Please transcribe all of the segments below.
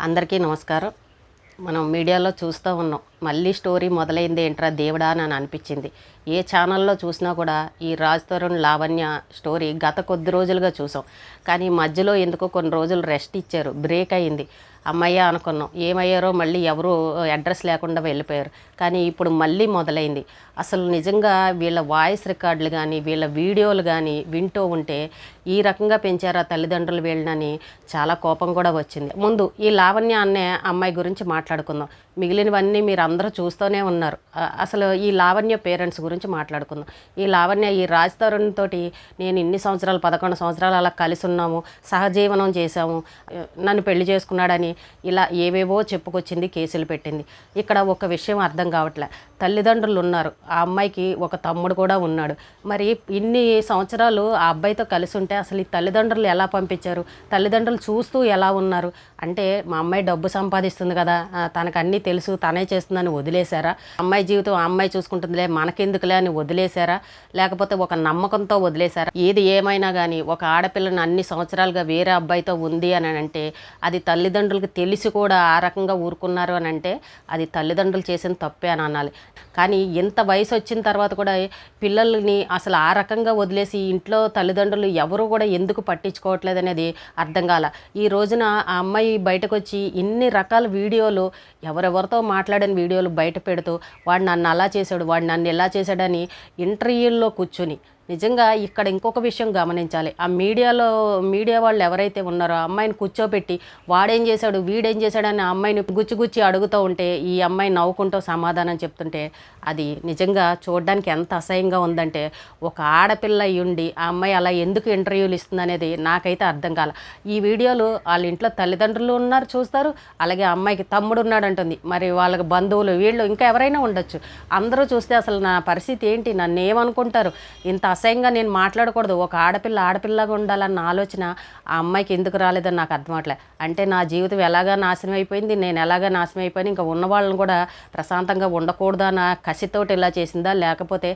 అందరికీ నమస్కారం. మనం మీడియాలో చూస్తూ ఉన్నాం. మళ్ళీ స్టోరీ మొదలైంది ఏంట్రా దేవుడా అని అనిపించింది. ఏ ఛానల్లో చూసినా కూడా ఈ రాజ్ తరుణ్ లావణ్య స్టోరీ గత కొద్ది రోజులుగా చూసాం. కానీ మధ్యలో ఎందుకో కొన్ని రోజులు రెస్ట్ ఇచ్చారు, బ్రేక్ అయింది. అమ్మయ్య అనుకున్నాం. ఏమయ్యారో మళ్ళీ ఎవరు అడ్రస్ లేకుండా వెళ్ళిపోయారు. కానీ ఇప్పుడు మళ్ళీ మొదలైంది. అసలు నిజంగా వీళ్ళ వాయిస్ రికార్డులు కానీ వీళ్ళ వీడియోలు కానీ వింటూ ఉంటే ఈ రకంగా పెంచారా తల్లిదండ్రులు వీళ్ళని చాలా కోపం కూడా వచ్చింది. ముందు ఈ లావణ్య అనే అమ్మాయి గురించి మాట్లాడుకుందాం. మిగిలినవన్నీ మీరు అందరూ చూస్తూనే ఉన్నారు. అసలు ఈ లావణ్య పేరెంట్స్ గురించి మాట్లాడుకుందాం. ఈ లావణ్య ఈ రాజ్ తరుణ్ తోటి నేను ఇన్ని సంవత్సరాలు 11 సంవత్సరాలు అలా కలిసి ఉన్నాము, సహజీవనం చేశాము, నన్ను పెళ్లి చేసుకున్నాడని ఇలా ఏవేవో చెప్పుకొచ్చింది, కేసులు పెట్టింది. ఇక్కడ ఒక విషయం అర్థం కావట్లే. తల్లిదండ్రులు ఉన్నారు, ఆ అమ్మాయికి ఒక తమ్ముడు కూడా ఉన్నాడు. మరి ఇన్ని సంవత్సరాలు ఆ అబ్బాయితో కలిసి ఉంటే అసలు ఈ తల్లిదండ్రులు ఎలా పంపించారు? తల్లిదండ్రులు చూస్తూ ఎలా ఉన్నారు? అంటే మా అమ్మాయి డబ్బు సంపాదిస్తుంది కదా, తనకు అన్నీ తెలుసు, తనే చేస్తుందని వదిలేశారా? అమ్మాయి జీవితం ఆ అమ్మాయి చూసుకుంటుందిలే, మనకెందుకులే అని వదిలేశారా? లేకపోతే ఒక నమ్మకంతో వదిలేశారా? ఏది ఏమైనా కానీ ఒక ఆడపిల్లని అన్ని సంవత్సరాలుగా వేరే అబ్బాయితో ఉంది అని అంటే అది తల్లిదండ్రులకు తెలిసి కూడా ఆ రకంగా ఊరుకున్నారు అని అంటే అది తల్లిదండ్రులు చేసిన తప్పే అని అనాలి. కానీ ఇంత వయసు వచ్చిన తర్వాత కూడా పిల్లల్ని అసలు ఆ రకంగా వదిలేసి ఇంట్లో తల్లిదండ్రులు ఎవరు కూడా ఎందుకు పట్టించుకోవట్లేదు అనేది అర్థం కాల. ఈ రోజున ఆ అమ్మాయి బయటకు వచ్చి ఇన్ని రకాల వీడియోలు, ఎవరెవరితో మాట్లాడిన వీడియోలు బయట పెడుతూ వాడు నన్ను అలా చేశాడు, వాడు నన్ను ఎలా చేశాడని ఇంటర్వ్యూల్లో కూర్చుని నిజంగా ఇక్కడ ఇంకొక విషయం గమనించాలి. ఆ మీడియా వాళ్ళు ఎవరైతే ఉన్నారో ఆ అమ్మాయిని కూర్చోబెట్టి వాడేం చేశాడు వీడేం చేశాడని ఆ అమ్మాయిని గుచ్చి అడుగుతూ ఉంటే ఈ అమ్మాయి నవ్వుకుంటూ సమాధానం చెప్తుంటే అది నిజంగా చూడడానికి ఎంత అసహ్యంగా ఉందంటే ఒక ఆడపిల్ల అయ్యుండి ఆ అమ్మాయి అలా ఎందుకు ఇంటర్వ్యూలు ఇస్తుంది అనేది నాకైతే అర్థం కాల. ఈ వీడియోలు వాళ్ళ ఇంట్లో తల్లిదండ్రులు ఉన్నారు చూస్తారు, అలాగే అమ్మాయికి తమ్ముడు ఉన్నాడు అంటుంది. మరి వాళ్ళకి బంధువులు వీళ్ళు ఇంకా ఎవరైనా ఉండొచ్చు. అందరూ చూస్తే అసలు నా పరిస్థితి ఏంటి, నన్ను ఏమనుకుంటారు, ఇంత అసహ్యంగా నేను మాట్లాడకూడదు, ఒక ఆడపిల్లగా ఉండాలన్న ఆలోచన ఆ అమ్మాయికి ఎందుకు రాలేదని నాకు అర్థం అవట్లే. అంటే నా జీవితం ఎలాగా నాశనం అయిపోయింది, నేను ఎలాగా నాశనం అయిపోయింది, ఇంకా ఉన్న వాళ్ళని కూడా ప్రశాంతంగా ఉండకూడదా నా కసితోటి ఇలా చేసిందా, లేకపోతే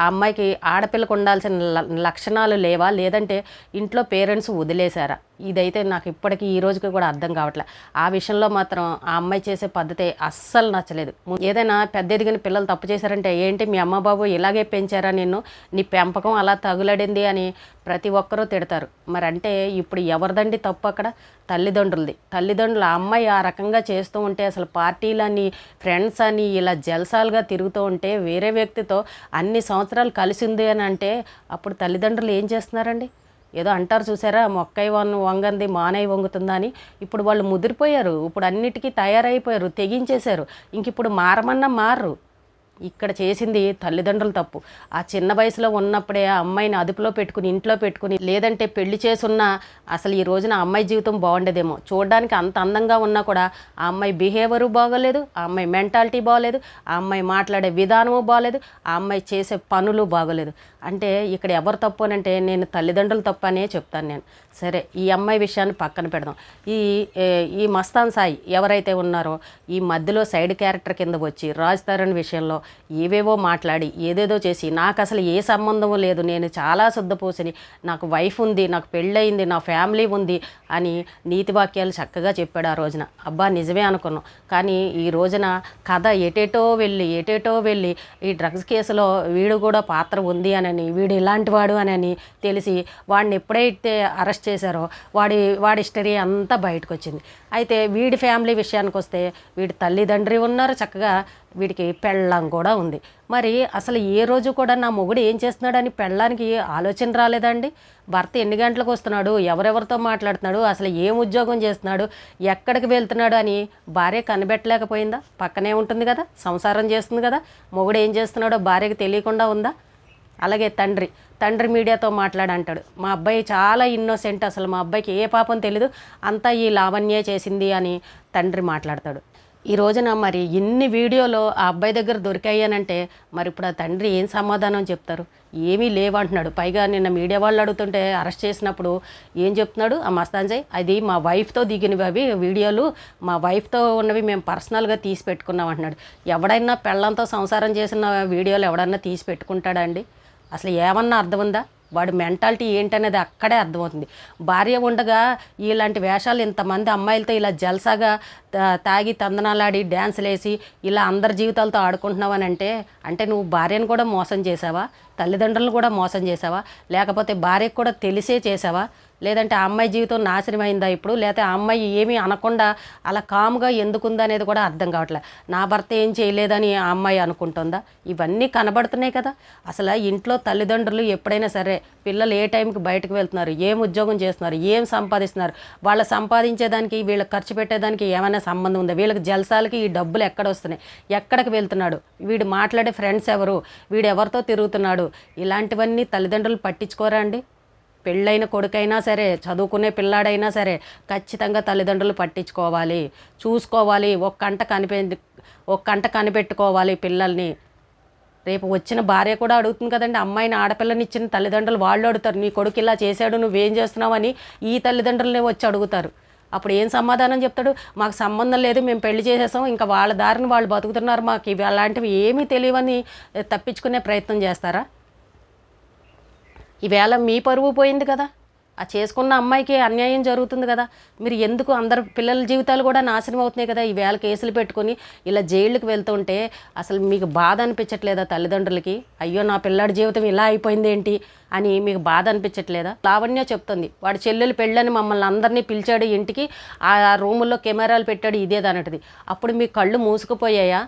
ఆ అమ్మాయికి ఆడపిల్లకు ఉండాల్సిన లక్షణాలు లేవా, లేదంటే ఇంట్లో పేరెంట్స్ వదిలేశారా? ఇదైతే నాకు ఇప్పటికీ ఈ రోజుకి కూడా అర్థం కావట్లే. ఆ విషయంలో మాత్రం ఆ అమ్మాయి చేసే పద్ధతి అస్సలు నచ్చలేదు. ఏదైనా పెద్ద ఎదిగిన పిల్లలు తప్పు చేశారంటే ఏంటి మీ అమ్మ బాబు ఇలాగే పెంచారా నిన్ను, నీ పెంపకం అలా తగులడింది అని ప్రతి ఒక్కరూ తిడతారు. మరి అంటే ఇప్పుడు ఎవరిదండి తప్పు అక్కడ? తల్లిదండ్రులు. ఆ అమ్మాయి ఆ రకంగా చేస్తూ ఉంటే అసలు పార్టీలని ఫ్రెండ్స్ అని ఇలా జల్సాలుగా తిరుగుతూ ఉంటే వేరే వ్యక్తితో అన్ని సంవత్సరాలు కలిసింది అని అంటే అప్పుడు తల్లిదండ్రులు ఏం చేస్తున్నారండి? ఏదో అంటారు చూసారా, మొక్కై వంగంది మానై వంగుతుందా అని. ఇప్పుడు వాళ్ళు ముదిరిపోయారు, ఇప్పుడు అన్నిటికీ తయారైపోయారు, తెగించేశారు. ఇంక ఇప్పుడు మారమన్నా మారరు. ఇక్కడ చేసింది తల్లిదండ్రులు తప్పు. ఆ చిన్న వయసులో ఉన్నప్పుడే ఆ అమ్మాయిని అదుపులో పెట్టుకుని ఇంట్లో పెట్టుకుని, లేదంటే పెళ్లి చేసున్నా అసలు ఈ రోజున ఆ అమ్మాయి జీవితం బాగుండేదేమో. చూడడానికి అంత అందంగా ఉన్నా కూడా ఆ అమ్మాయి బిహేవియరు బాగోలేదు, ఆ అమ్మాయి మెంటాలిటీ బాగోలేదు, ఆ అమ్మాయి మాట్లాడే విధానము బాగోలేదు, ఆ అమ్మాయి చేసే పనులు బాగోలేదు. అంటే ఇక్కడ ఎవరు తప్పు అని అంటే నేను తల్లిదండ్రులు తప్పు అనే చెప్తాను నేను. సరే, ఈ అమ్మాయి విషయాన్ని పక్కన పెడదాం. ఈ మస్తాన్ సాయి ఎవరైతే ఉన్నారో ఈ మధ్యలో సైడ్ క్యారెక్టర్ కింద వచ్చి రాజ్ తరుణ్ విషయంలో ఏవేవో మాట్లాడి ఏదేదో చేసి నాకు అసలు ఏ సంబంధము లేదు, నేను చాలా శుద్ధపూసని, నాకు వైఫ్ ఉంది, నాకు పెళ్ళయింది, నా ఫ్యామిలీ ఉంది అని నీతి వాక్యాలు చక్కగా చెప్పాడు ఆ రోజున. అబ్బా నిజమే అనుకున్నాం. కానీ ఈ రోజున కథ ఎటేటో వెళ్ళి ఈ డ్రగ్స్ కేసులో వీడు కూడా పాత్ర ఉంది అని, వీడు ఇలాంటి వాడు అని తెలిసి వాడిని ఎప్పుడైతే అరెస్ట్ చేశారో వాడి హిస్టరీ అంతా బయటకు వచ్చింది. అయితే వీడి ఫ్యామిలీ విషయానికి వస్తే వీడి తల్లిదండ్రి ఉన్నారు, చక్కగా వీడికి పెళ్ళాం కూడా ఉంది. మరి అసలు ఏ రోజు కూడా నా మొగుడు ఏం చేస్తున్నాడని పెళ్ళానికి ఆలోచన రాలేదండి? భర్త ఎన్ని గంటలకు వస్తున్నాడు, ఎవరెవరితో మాట్లాడుతున్నాడు, అసలు ఏం ఉద్యోగం చేస్తున్నాడు, ఎక్కడికి వెళ్తున్నాడు అని భార్య కనిపెట్టలేకపోయిందా? పక్కనే ఉంటుంది కదా, సంసారం చేస్తుంది కదా, మొగుడు ఏం చేస్తున్నాడో భార్యకి తెలియకుండా ఉందా? అలాగే తండ్రి మీడియాతో మాట్లాడంటాడు, మా అబ్బాయి చాలా ఇన్నోసెంట్, అసలు మా అబ్బాయికి ఏ పాపం తెలీదు, అంతా ఈ లావణ్యే చేసింది అని తండ్రి మాట్లాడతాడు. ఈ రోజున మరి ఇన్ని వీడియోలో ఆ అబ్బాయి దగ్గర దొరికాయనంటే మరి ఇప్పుడు ఆ తండ్రి ఏం సమాధానం చెప్తారు? ఏమీ లేవంటున్నాడు. పైగా నిన్న మీడియా వాళ్ళు అడుగుతుంటే అరెస్ట్ చేసినప్పుడు ఏం చెప్తున్నాడు ఆ మస్తాన్జయ్, అది మా వైఫ్తో దిగినవి అవి వీడియోలు, మా వైఫ్తో ఉన్నవి మేము పర్సనల్గా తీసి పెట్టుకున్నాం అంటున్నాడు. ఎవడైనా పెళ్ళంతో సంసారం చేసిన వీడియోలు ఎవడన్నా తీసి పెట్టుకుంటాడా అండి? అసలు ఏమన్నా అర్థం ఉందా? వాడి మెంటాలిటీ ఏంటనేది అక్కడే అర్థమవుతుంది. భార్య ఉండగా ఇలాంటి వేషాలు ఇంతమంది అమ్మాయిలతో ఇలా జల్సాగా తాగి తందనాలాడి డ్యాన్సులు వేసి ఇలా అందరి జీవితాలతో ఆడుకుంటున్నావు అని అంటే నువ్వు భార్యను కూడా మోసం చేసావా, తల్లిదండ్రులను కూడా మోసం చేసావా, లేకపోతే భార్యకు కూడా తెలిసే చేసావా, లేదంటే ఆ అమ్మాయి జీవితం నాశనమైందా ఇప్పుడు, లేకపోతే ఆ అమ్మాయి ఏమీ అనకుండా అలా కాముగా ఎందుకుందా అనేది కూడా అర్థం కావట్లే. నా భర్త ఏం చేయలేదని ఆ అమ్మాయి అనుకుంటుందా? ఇవన్నీ కనబడుతున్నాయి కదా. అసలు ఇంట్లో తల్లిదండ్రులు ఎప్పుడైనా సరే పిల్లలు ఏ టైంకి బయటకు వెళ్తున్నారు, ఏం ఉద్యోగం చేస్తున్నారు, ఏం సంపాదిస్తున్నారు, వాళ్ళ సంపాదించేదానికి వీళ్ళకి ఖర్చు పెట్టేదానికి ఏమైనా సంబంధం ఉందా, వీళ్ళకి జల్సాలకి ఈ డబ్బులు ఎక్కడ వస్తున్నాయి, ఎక్కడికి వెళ్తున్నాడు, వీడు మాట్లాడే ఫ్రెండ్స్ ఎవరు, వీడు ఎవరితో తిరుగుతున్నాడు, ఇలాంటివన్నీ తల్లిదండ్రులు పట్టించుకోరా అండి? పెళ్ళైన కొడుకైనా సరే, చదువుకునే పిల్లాడైనా సరే ఖచ్చితంగా తల్లిదండ్రులు పట్టించుకోవాలి, చూసుకోవాలి, ఒక కంట కనిపెట్టుకోవాలి పిల్లల్ని. రేపు వచ్చిన భార్య కూడా అడుగుతుంది కదండి, అమ్మాయిని ఆడపిల్లని ఇచ్చిన తల్లిదండ్రులు వాళ్ళు అడుగుతారు, నీ కొడుకు ఇలా చేశాడు నువ్వేం చేస్తున్నావు అని ఈ తల్లిదండ్రులనే వచ్చి అడుగుతారు. అప్పుడు ఏం సమాధానం చెప్తాడు? మాకు సంబంధం లేదు, మేము పెళ్లి చేసేసాం, ఇంకా వాళ్ళ దారిని వాళ్ళు బతుకుతున్నారు, మాకు ఇవి అలాంటివి ఏమీ తెలియవని తప్పించుకునే ప్రయత్నం చేస్తారా? ఈవేళ మీ పరువు పోయింది కదా, ఆ చేసుకున్న అమ్మాయికి అన్యాయం జరుగుతుంది కదా, మీరు ఎందుకు అందరు పిల్లల జీవితాలు కూడా నాశనం అవుతున్నాయి కదా. ఈవేళ కేసులు పెట్టుకొని ఇలా జైళ్ళకి వెళ్తుంటే అసలు మీకు బాధ అనిపించట్లేదా తల్లిదండ్రులకి? అయ్యో నా పిల్లాడి జీవితం ఇలా అయిపోయింది ఏంటి అని మీకు బాధ అనిపించట్లేదా? లావణ్య చెప్తుంది, వాడి చెల్లెలు పెళ్ళని మమ్మల్ని అందరినీ పిలిచాడు ఇంటికి, ఆ రూముల్లో కెమెరాలు పెట్టాడు ఇదేదన్నట్టుది. అప్పుడు మీ కళ్ళు మూసుకుపోయాయా?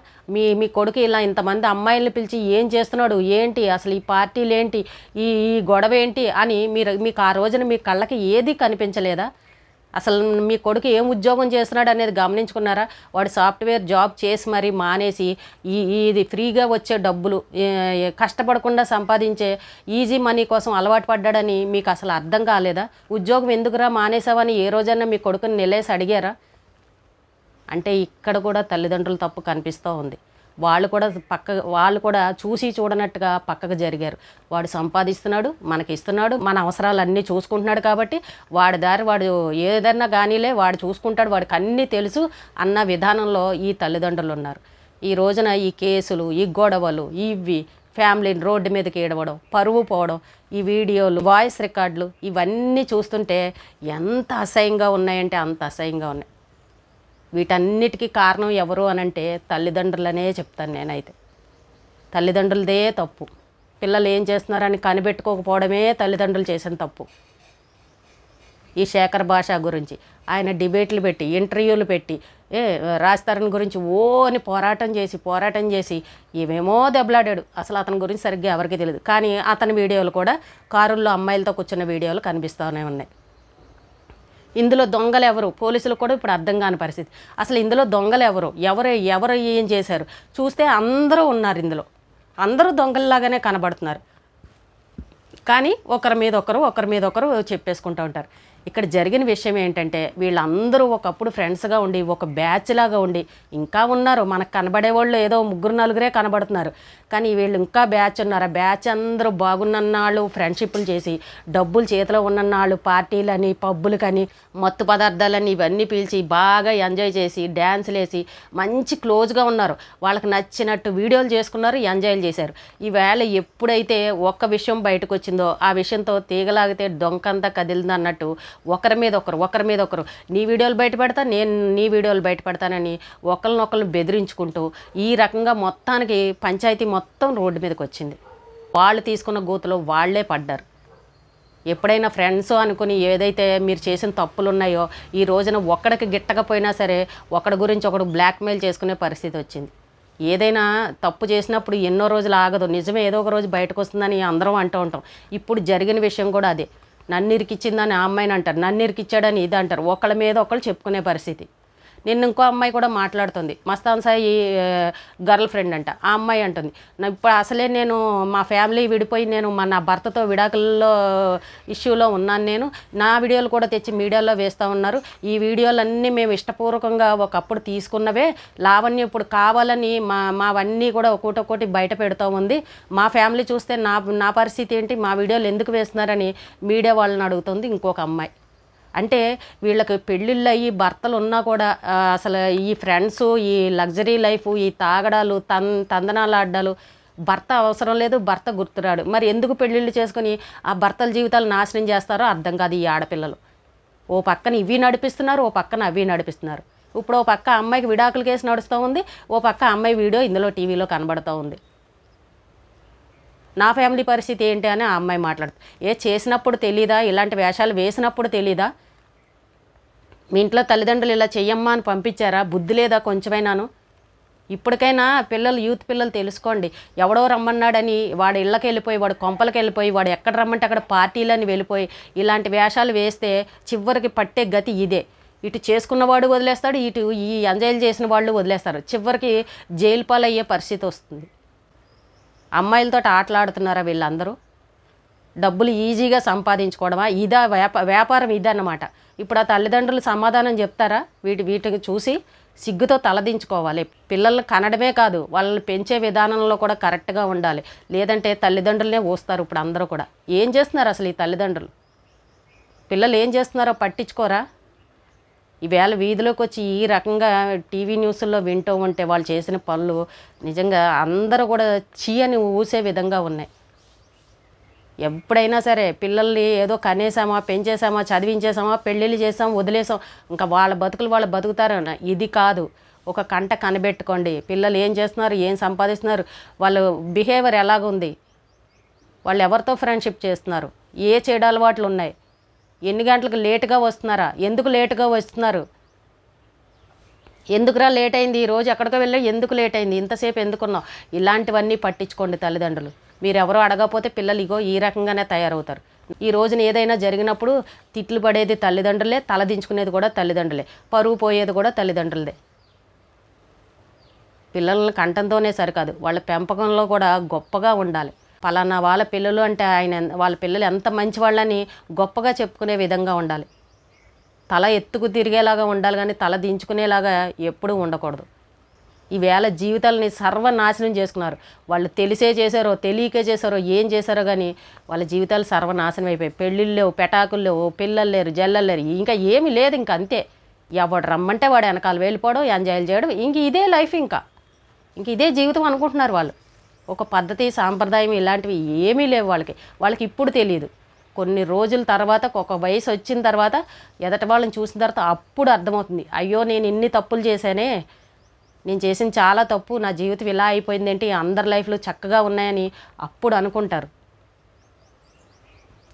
మీ కొడుకు ఇలా ఇంతమంది అమ్మాయిల్ని పిలిచి ఏం చేస్తున్నాడు ఏంటి, అసలు ఈ పార్టీలు ఏంటి, ఈ గొడవ ఏంటి అని మీకు ఆ రోజున మీ కళ్ళకి ఏది కనిపించలేదా? అసలు మీ కొడుకు ఏం ఉద్యోగం చేస్తున్నాడు అనేది గమనించుకున్నారా? వాడు సాఫ్ట్వేర్ జాబ్ చేసి మరీ మానేసి ఇది ఫ్రీగా వచ్చే డబ్బులు, కష్టపడకుండా సంపాదించే ఈజీ మనీ కోసం అలవాటు పడ్డాడని మీకు అసలు అర్థం కాలేదా? ఉద్యోగం ఎందుకురా మానేసావని ఏ రోజైనా మీ కొడుకుని నిలేసి అడిగారా? అంటే ఇక్కడ కూడా తల్లిదండ్రుల తప్పు కనిపిస్తూ ఉంది. వాళ్ళు కూడా చూసి చూడనట్టుగా పక్కకు జరిగారు. వాడు సంపాదిస్తున్నాడు, మనకి ఇస్తున్నాడు, మన అవసరాలన్నీ చూసుకుంటున్నాడు కాబట్టి వాడి దారి వాడు ఏదన్నా కానీలే వాడు చూసుకుంటాడు, వాడికి అన్నీ తెలుసు అన్న విధానంలో ఈ తల్లిదండ్రులు ఉన్నారు. ఈ రోజున ఈ కేసులు, ఈ గొడవలు, ఇవి ఫ్యామిలీని రోడ్డు మీదకి ఏడవడం, పరువు పోవడం, ఈ వీడియోలు, వాయిస్ రికార్డులు ఇవన్నీ చూస్తుంటే ఎంత అసహ్యంగా ఉన్నాయంటే అంత అసహ్యంగా ఉన్నాయి. వీటన్నిటికీ కారణం ఎవరు అనంటే తల్లిదండ్రులనే చెప్తాను నేనైతే. తల్లిదండ్రులదే తప్పు. పిల్లలు ఏం చేస్తున్నారని కనిపెట్టుకోకపోవడమే తల్లిదండ్రులు చేసిన తప్పు. ఈ శేఖర్ భాష గురించి ఆయన డిబేట్లు పెట్టి, ఇంటర్వ్యూలు పెట్టి, రాజ్ గురించి అని పోరాటం చేసి ఏమేమో దెబ్బలాడాడు. అసలు అతని గురించి సరిగ్గా ఎవరికి తెలియదు. కానీ అతని వీడియోలు కూడా కారుల్లో అమ్మాయిలతో కూర్చున్న వీడియోలు కనిపిస్తూనే ఉన్నాయి. ఇందులో దొంగలు ఎవరు? పోలీసులు కూడా ఇప్పుడు అర్థం కాని పరిస్థితి. అసలు ఇందులో దొంగలు ఎవరు ఏం చేశారు? చూస్తే అందరూ ఉన్నారు ఇందులో, అందరూ దొంగల్లాగానే కనబడుతున్నారు. కానీ ఒకరి మీద ఒకరు చెప్పేసుకుంటూ ఉంటారు. ఇక్కడ జరిగిన విషయం ఏంటంటే వీళ్ళందరూ ఒకప్పుడు ఫ్రెండ్స్గా ఉండి ఒక బ్యాచ్ లాగా ఉండి, ఇంకా ఉన్నారు మనకు కనబడే వాళ్ళు ఏదో 3-4 కనబడుతున్నారు, కానీ వీళ్ళు ఇంకా బ్యాచ్ ఉన్నారు. ఆ బ్యాచ్ అందరూ బాగున్నన్నాళ్ళు ఫ్రెండ్షిప్లు చేసి, డబ్బులు చేతిలో ఉన్నన్నాళ్ళు పార్టీలని, పబ్బులకని, మత్తు పదార్థాలని ఇవన్నీ పీల్చి బాగా ఎంజాయ్ చేసి డ్యాన్సులు వేసి మంచి క్లోజ్గా ఉన్నారు. వాళ్ళకి నచ్చినట్టు వీడియోలు చేసుకున్నారు, ఎంజాయ్లు చేశారు. ఈవేళ ఎప్పుడైతే ఒక్క విషయం బయటకు వచ్చిందో ఆ విషయంతో తీగలాగితే డొంకంతా కదిలింది అన్నట్టు ఒకరి మీద ఒకరు నీ వీడియోలు బయటపెడతా, నేను నీ వీడియోలు బయటపెడతానని ఒకరినొకరు బెదిరించుకుంటూ ఈ రకంగా మొత్తానికి పంచాయతీ మొత్తం రోడ్డు మీదకి వచ్చింది. వాళ్ళు తీసుకున్న గోతులో వాళ్లే పడ్డారు. ఎప్పుడైనా ఫ్రెండ్స్ అనుకుని ఏదైతే మీరు చేసిన తప్పులు ఉన్నాయో ఈ రోజున ఒక్కడికి గిట్టకపోయినా సరే ఒకడి గురించి ఒకడు బ్లాక్మెయిల్ చేసుకునే పరిస్థితి వచ్చింది. ఏదైనా తప్పు చేసినప్పుడు ఎన్నో రోజులు ఆగదు, నిజమే ఏదో ఒక రోజు బయటకు వస్తుందని అందరం అంటూ ఉంటాం. ఇప్పుడు జరిగిన విషయం కూడా అదే. నన్ను ఇరికిచ్చిందని ఆ అమ్మాయిని అంటారు, నన్ను ఇరికిచ్చాడని ఇది అంటారు, ఒకళ్ళ మీద ఒకళ్ళు చెప్పుకునే పరిస్థితి. నిన్న ఇంకో అమ్మాయి కూడా మాట్లాడుతుంది, మస్తాన్ సాయి గర్ల్ ఫ్రెండ్ అంట. ఆ అమ్మాయి అంటుంది, ఇప్పుడు అసలే నేను మా ఫ్యామిలీ విడిపోయి నేను నా భర్తతో విడాకుల్లో ఇష్యూలో ఉన్నాను, నేను నా వీడియోలు కూడా తెచ్చి మీడియాలో వేస్తూ ఉన్నారు, ఈ వీడియోలన్నీ మేము ఇష్టపూర్వకంగా ఒకప్పుడు తీసుకున్నవే, లావణ్య ఇప్పుడు కావాలని మావన్నీ కూడా ఒక్కొక్కటి బయట పెడుతూ ఉంది, మా ఫ్యామిలీ చూస్తే నా పరిస్థితి ఏంటి, మా వీడియోలు ఎందుకు వేస్తున్నారని మీడియా వాళ్ళని అడుగుతుంది ఇంకొక అమ్మాయి. అంటే వీళ్ళకి పెళ్ళిళ్ళు అయ్యి భర్తలు ఉన్నా కూడా అసలు ఈ ఫ్రెండ్స్, ఈ లగ్జరీ లైఫ్, ఈ తాగడాలు, తందనాలు ఆడ్డాలు భర్త అవసరం లేదు, భర్త గుర్తురాడు. మరి ఎందుకు పెళ్ళిళ్ళు చేసుకుని ఆ భర్తల జీవితాలు నాశనం చేస్తారో అర్థం కాదు ఈ ఆడపిల్లలు. ఓ పక్కన ఇవి నడిపిస్తున్నారు, ఓ పక్కన అవి నడిపిస్తున్నారు. ఇప్పుడు ఓ పక్క అమ్మాయికి విడాకుల కేసు నడుస్తూ ఉంది, ఓ పక్క అమ్మాయి వీడియో ఇందులో టీవీలో కనబడుతూ ఉంది. నా ఫ్యామిలీ పరిస్థితి ఏంటి అని ఆ అమ్మాయి మాట్లాడుతుంది. చేసినప్పుడు తెలీదా? ఇలాంటి వేషాలు వేసినప్పుడు తెలీదా? మీ ఇంట్లో తల్లిదండ్రులు ఇలా చెయ్యమ్మా అని పంపించారా? బుద్ధి లేదా కొంచెమైనాను? ఇప్పటికైనా పిల్లలు, యూత్ పిల్లలు తెలుసుకోండి. ఎవడో రమ్మన్నాడని వాడు ఇళ్ళకి వెళ్ళిపోయి, వాడు కొంపలకి వెళ్ళిపోయి, వాడు ఎక్కడ రమ్మంటే అక్కడ పార్టీలని వెళ్ళిపోయి ఇలాంటి వేషాలు వేస్తే చివరికి పట్టే గతి ఇదే. ఇటు చేసుకున్నవాడు వదిలేస్తాడు, ఇటు ఈ ఎంజాయ్లు చేసిన వాళ్ళు వదిలేస్తారు. చివరికి జైలు పాలయ్యే పరిస్థితి వస్తుంది. అమ్మాయిలతో ఆటలాడుతున్నారా వీళ్ళందరూ? డబ్బులు ఈజీగా సంపాదించుకోవడమా? ఇదా వ్యాపారం ఇదన్నమాట. ఇప్పుడు ఆ తల్లిదండ్రులు సమాధానం చెప్తారా? వీటికి చూసి సిగ్గుతో తలదించుకోవాలి. పిల్లల్ని కనడమే కాదు, వాళ్ళని పెంచే విధానంలో కూడా కరెక్ట్గా ఉండాలి. లేదంటే తల్లిదండ్రులనే ఊస్తారు ఇప్పుడు అందరూ కూడా. ఏం చేస్తున్నారు అసలు ఈ తల్లిదండ్రులు? పిల్లలు ఏం చేస్తున్నారో పట్టించుకోరా? ఈవేళ వీధిలోకి వచ్చి ఈ రకంగా టీవీ న్యూస్లో వింటూ ఉంటే వాళ్ళు చేసిన పనులు నిజంగా అందరూ కూడా చీయని ఊసే విధంగా ఉన్నాయి. ఎప్పుడైనా సరే పిల్లల్ని ఏదో కనేసామా, పెంచేసామా, చదివించేసామా, పెళ్ళిళ్ళు చేసాం, వదిలేసాం, ఇంకా వాళ్ళ బతుకులు వాళ్ళు బతుకుతారు. ఇది కాదు. ఒక కంట కనిపెట్టుకోండి. పిల్లలు ఏం చేస్తున్నారు, ఏం సంపాదిస్తున్నారు, వాళ్ళ బిహేవియర్ ఎలాగుంది, వాళ్ళు ఎవరితో ఫ్రెండ్షిప్ చేస్తున్నారు, ఏ చెడు అలవాట్లు ఉన్నాయి, ఎన్ని గంటలకు లేటుగా వస్తున్నారా, ఎందుకు లేటుగా వస్తున్నారు, ఎందుకురా లేట్ అయింది, ఈరోజు ఎక్కడికో వెళ్ళి ఎందుకు లేట్ అయింది, ఇంతసేపు ఎందుకున్నావు, ఇలాంటివన్నీ పట్టించుకోండి తల్లిదండ్రులు. మీరెవరో అడగకపోతే పిల్లలు ఇగో ఈ రకంగానే తయారవుతారు. ఈ రోజున ఏదైనా జరిగినప్పుడు తిట్లు పడేది తల్లిదండ్రులే, తలదించుకునేది కూడా తల్లిదండ్రులే, పరువు పోయేది కూడా తల్లిదండ్రులదే. పిల్లల్ని కంఠంతోనే సరికాదు, వాళ్ళ పెంపకంలో కూడా గొప్పగా ఉండాలి. పలానా వాళ్ళ పిల్లలు అంటే వాళ్ళ పిల్లలు ఎంత మంచి వాళ్ళని గొప్పగా చెప్పుకునే విధంగా ఉండాలి. తల ఎత్తుకు తిరిగేలాగా ఉండాలి, కానీ తల దించుకునేలాగా ఎప్పుడూ ఉండకూడదు. ఈవేళ జీవితాలని సర్వనాశనం చేసుకున్నారు. వాళ్ళు తెలిసే చేశారో తెలియకే చేశారో ఏం చేశారో కానీ వాళ్ళ జీవితాలు సర్వనాశనం అయిపోయాయి. పెళ్ళిళ్ళు లేవు, పెటాకులు లేవు, పిల్లలు లేరు, జల్లలు లేరు, ఇంకా ఏమీ లేదు. ఇంకా అంతే. ఎవడు రమ్మంటే వాడు వెనకాల వెళ్ళిపోవడం, ఎంజాయ్లు చేయడం, ఇంక ఇదే లైఫ్, ఇంక ఇదే జీవితం అనుకుంటున్నారు వాళ్ళు. ఒక పద్ధతి, సాంప్రదాయం ఇలాంటివి ఏమీ లేవు వాళ్ళకి ఇప్పుడు తెలియదు. కొన్ని రోజుల తర్వాత, ఒక వయసు వచ్చిన తర్వాత, ఎదటి వాళ్ళని చూసిన తర్వాత అప్పుడు అర్థమవుతుంది, అయ్యో నేను ఇన్ని తప్పులు చేశానే, నేను చేసిన చాలా తప్పు, నా జీవితం ఇలా అయిపోయింది ఏంటి, అందరి లైఫ్లు చక్కగా ఉన్నాయని అప్పుడు అనుకుంటారు.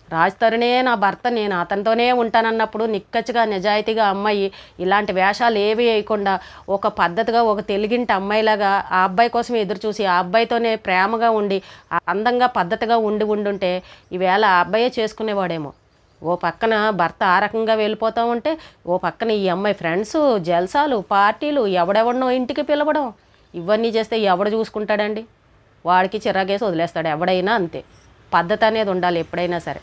రాజ్ తరుణే నా భర్త, నేను అతనితోనే ఉంటానన్నప్పుడు నిక్కచ్చిగా నిజాయితీగా అమ్మాయి ఇలాంటి వేషాలు ఏవి వేయకుండా ఒక పద్ధతిగా, ఒక తెలుగింటి అమ్మాయిలాగా ఆ అబ్బాయి కోసం ఎదురు చూసి ఆ అబ్బాయితోనే ప్రేమగా ఉండి అందంగా పద్ధతిగా ఉండుంటే ఈవేళ ఆ అబ్బాయే చేసుకునేవాడేమో. ఓ పక్కన భర్త ఆ రకంగా వెళ్ళిపోతూ ఉంటే, ఓ పక్కన ఈ అమ్మాయి ఫ్రెండ్స్, జల్సాలు, పార్టీలు, ఎవడెవడనో ఇంటికి పిలవడం, ఇవన్నీ చేస్తే ఎవడు చూసుకుంటాడండి? వాడికి చిరాకేసి వదిలేస్తాడు. ఎవడైనా అంతే. పద్ధతి అనేది ఉండాలి ఎప్పుడైనా సరే.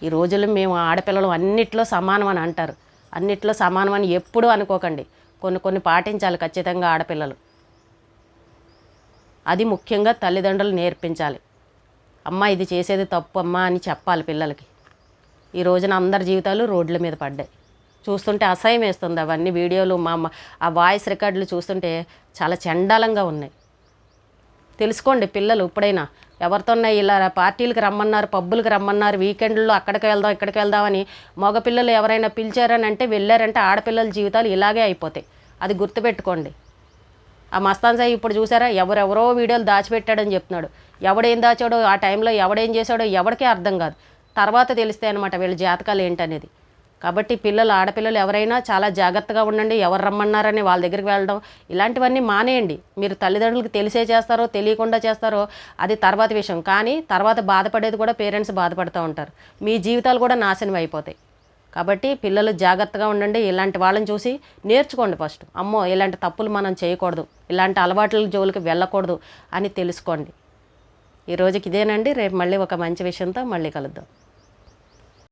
ఈ రోజుల్లో మేము ఆడపిల్లలు అన్నిట్లో సమానం అని అంటారు. అన్నిట్లో సమానం అని ఎప్పుడూ అనుకోకండి. కొన్ని పాటించాలి ఖచ్చితంగా ఆడపిల్లలు. అది ముఖ్యంగా తల్లిదండ్రులు నేర్పించాలి. అమ్మ ఇది చేసేది తప్పు అమ్మా అని చెప్పాలి పిల్లలకి. ఈ రోజున అందరి జీవితాలు రోడ్ల మీద పడ్డాయి. చూస్తుంటే అసహ్యం వేస్తుంది అవన్నీ వీడియోలు. ఆ వాయిస్ రికార్డులు చూస్తుంటే చాలా చండాలంగా ఉన్నాయి. తెలుసుకోండి పిల్లలు ఇప్పుడైనా. ఎవరితోన్నా ఇలా పార్టీలకు రమ్మన్నారు, పబ్బులకు రమ్మన్నారు, వీకెండ్లో అక్కడికి వెళ్దాం ఇక్కడికి వెళ్దామని మగపిల్లలు ఎవరైనా పిలిచారని అంటే వెళ్ళారంటే ఆడపిల్లల జీవితాలు ఇలాగే అయిపోతాయి. అది గుర్తుపెట్టుకోండి. ఆ మస్తాన్ సాయి ఇప్పుడు చూసారా, ఎవరెవరో వీడియోలు దాచిపెట్టాడని చెప్తున్నాడు. ఎవడేం దాచాడో, ఆ టైంలో ఎవడేం చేశాడో ఎవరికీ అర్థం కాదు. తర్వాత తెలుస్తాయి అన్నమాట వీళ్ళ జాతకాలు ఏంటనేది. కాబట్టి పిల్లలు, ఆడపిల్లలు ఎవరైనా చాలా జాగ్రత్తగా ఉండండి. ఎవరు రమ్మన్నారని వాళ్ళ దగ్గరికి వెళ్ళడం ఇలాంటివన్నీ మానేయండి. మీరు తల్లిదండ్రులకు తెలిసే చేస్తారో తెలియకుండా చేస్తారో అది తర్వాత విషయం. కానీ తర్వాత బాధపడేది కూడా పేరెంట్స్ బాధపడుతూ ఉంటారు. మీ జీవితాలు కూడా నాశనం అయిపోతాయి. కాబట్టి పిల్లలు జాగ్రత్తగా ఉండండి. ఇలాంటి వాళ్ళని చూసి నేర్చుకోండి ఫస్ట్. అమ్మో ఇలాంటి తప్పులు మనం చేయకూడదు, ఇలాంటి అలవాట్ల జోలికి వెళ్ళకూడదు అని తెలుసుకోండి. ఈ రోజుకి ఇదేనండి. రేపు మళ్ళీ ఒక మంచి విషయంతో మళ్ళీ కలుద్దాం.